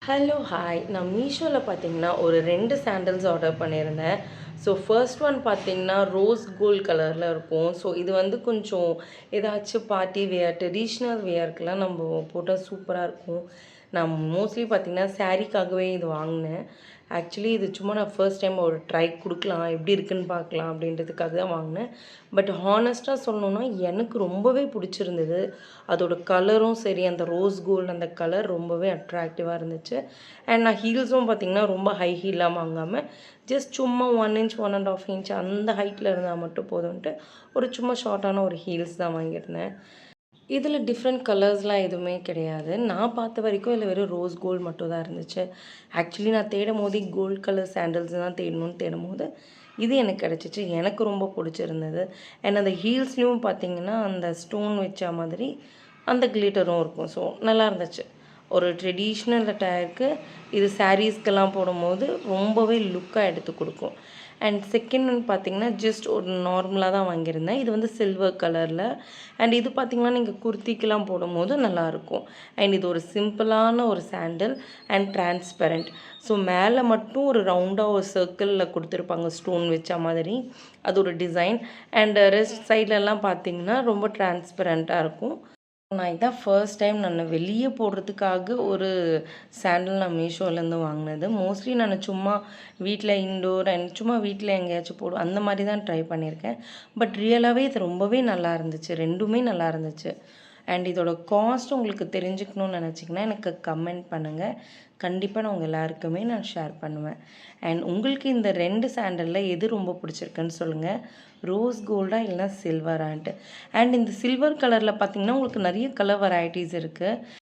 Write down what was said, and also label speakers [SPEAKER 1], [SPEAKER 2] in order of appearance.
[SPEAKER 1] Hello hi நான் மீஷோவில் பார்த்தீங்கன்னா ஒரு 2 சாண்டல்ஸ் ஆர்டர் பண்ணியிருந்தேன். ஸோ ஃபர்ஸ்ட் ஒன் பார்த்தீங்கன்னா ரோஸ் கோல்ட் கலரில் இருக்கும். ஸோ இது வந்து கொஞ்சம் ஏதாச்சும் பார்ட்டி வியர் ட்ரெடிஷ்னல் வியர்க்கெலாம் நம்ம போட்டால் சூப்பராக இருக்கும். நான் மோஸ்ட்லி பார்த்தீங்கன்னா சாரீக்காகவே இது வாங்கினேன். ஆக்சுவலி இது சும்மா நான் ஃபர்ஸ்ட் டைம் ஒரு ட்ரை கொடுக்கலாம் எப்படி இருக்குன்னு பார்க்கலாம் அப்படின்றதுக்காக தான் வாங்கினேன். பட் ஹானஸ்ட்டாக சொல்லணுன்னா எனக்கு ரொம்பவே பிடிச்சிருந்தது. அதோட கலரும் சரி, அந்த ரோஸ் கோல்டு அந்த கலர் ரொம்பவே அட்ராக்டிவாக இருந்துச்சு. அண்ட் நான் ஹீல்ஸும் பார்த்திங்கன்னா ரொம்ப ஹை ஹீலாக வாங்காமல் ஜஸ்ட் சும்மா 1 இன்ச் 1.5 இன்ச் அந்த ஹைட்டில் இருந்தால் மட்டும் போதும்ன்ட்டு ஒரு சும்மா ஷார்ட்டான ஒரு ஹீல்ஸ் தான் வாங்கியிருந்தேன். இதில் டிஃப்ரெண்ட் கலர்ஸ்லாம் எதுவுமே கிடையாது. நான் பார்த்த வரைக்கும் இதில் வெறும் ரோஸ் கோல்டு மட்டும் தான் இருந்துச்சு. ஆக்சுவலி நான் தேடும்போது கோல்ட் கலர் சாண்டல்ஸ் தான் தேடணும்னு தேடும்போது இது எனக்கு கிடச்சிச்சு. எனக்கு ரொம்ப பிடிச்சிருந்தது. அண்ட் அந்த ஹீல்ஸ்லேயும் பார்த்திங்கன்னா அந்த ஸ்டோன் வச்ச மாதிரி அந்த கிளிட்டரும் இருக்கும். ஸோ நல்லா இருந்துச்சு. ஒரு ட்ரெடிஷ்னல் அட்டையருக்கு இது சாரீஸ்க்கெல்லாம் போடும்போது ரொம்பவே லுக்காக எடுத்து கொடுக்கும். அண்ட் செகண்ட் ஒன் பார்த்திங்கன்னா ஜஸ்ட் ஒரு நார்மலாக தான் வாங்கியிருந்தேன். இது வந்து சில்வர் கலரில். அண்ட் இது பார்த்திங்கன்னா நீங்கள் குர்த்திக்கெலாம் போடும்போது நல்லாயிருக்கும். அண்ட் இது ஒரு சிம்பிளான ஒரு சாண்டல் அண்ட் டிரான்ஸ்பரண்ட். ஸோ மேலே மட்டும் ஒரு ரவுண்டாக ஒரு சர்க்கிளில் கொடுத்துருப்பாங்க ஸ்டோன் வச்ச மாதிரி. அது ஒரு டிசைன். அண்ட் ரெஸ்ட் சைட்லலாம் பார்த்திங்கன்னா ரொம்ப டிரான்ஸ்பரண்ட்டாக இருக்கும். நான் இதான் ஃபர்ஸ்ட் டைம் நான் வெளியே போடுறதுக்காக ஒரு சாண்டல் நான் மீஷோலேருந்து வாங்கினது. மோஸ்ட்லி நான் சும்மா வீட்டில் இன்டோர் அண்ட் சும்மா வீட்டில் எங்கேயாச்சும் போடுவேன் அந்த மாதிரி தான் ட்ரை பண்ணியிருக்கேன். பட் ரியலாகவே இது ரொம்பவே நல்லா இருந்துச்சு. ரெண்டுமே நல்லா இருந்துச்சு. அண்ட் இதோட காஸ்ட் உங்களுக்கு தெரிஞ்சுக்கணும்னு நினச்சிங்கன்னா எனக்கு கமெண்ட் பண்ணுங்கள். கண்டிப்பாக நான் உங்கள் எல்லாருக்குமே நான் ஷேர் பண்ணுவேன். அண்ட் உங்களுக்கு இந்த 2 சாண்டலில் எது ரொம்ப பிடிச்சிருக்குன்னு சொல்லுங்கள். ரோஸ் கோல்டா இல்லைனா சில்வரான்ட்டு. அண்ட் இந்த சில்வர் கலரில் பார்த்திங்கன்னா உங்களுக்கு நிறைய கலர் வெரைட்டிஸ் இருக்குது.